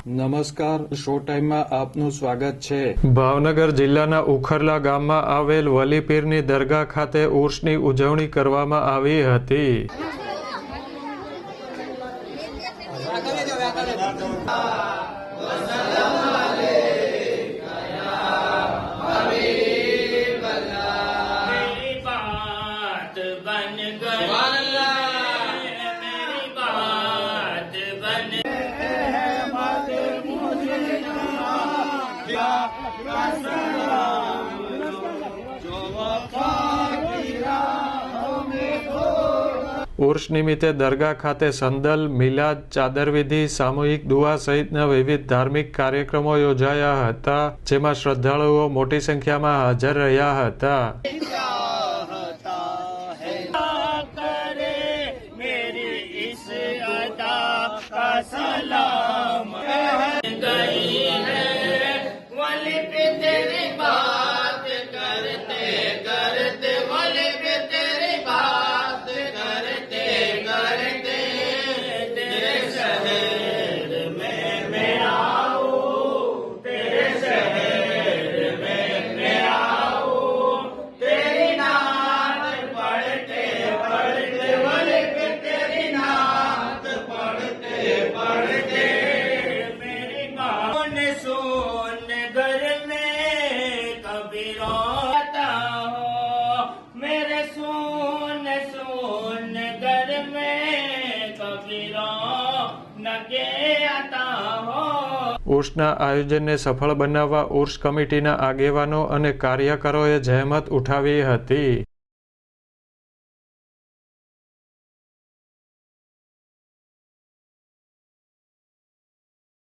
નમસ્કાર, શો ટાઈમમાં આપનું સ્વાગત છે। ભાવનગર જિલ્લાના ઉખરલા ગામમાં આવેલ વલીપીરની દરગાહ ખાતે ઉર્સની ઉજવણી કરવામાં આવી હતી। ઉર્સ નિમિત્તે દરગાહ ખાતે સંદલ, મિલાદ, ચાદરવિધિ, સામૂહિક દુઆ સહિતના વિવિધ ધાર્મિક કાર્યક્રમો યોજાયા હતા, જેમાં શ્રદ્ધાળુઓ મોટી સંખ્યામાં હાજર રહ્યા હતા। ઉર્સના આયોજનને સફળ બનાવવા ઉર્સ કમિટીના આગેવાનો અને કાર્યકરોએ જહેમત ઉઠાવી હતી।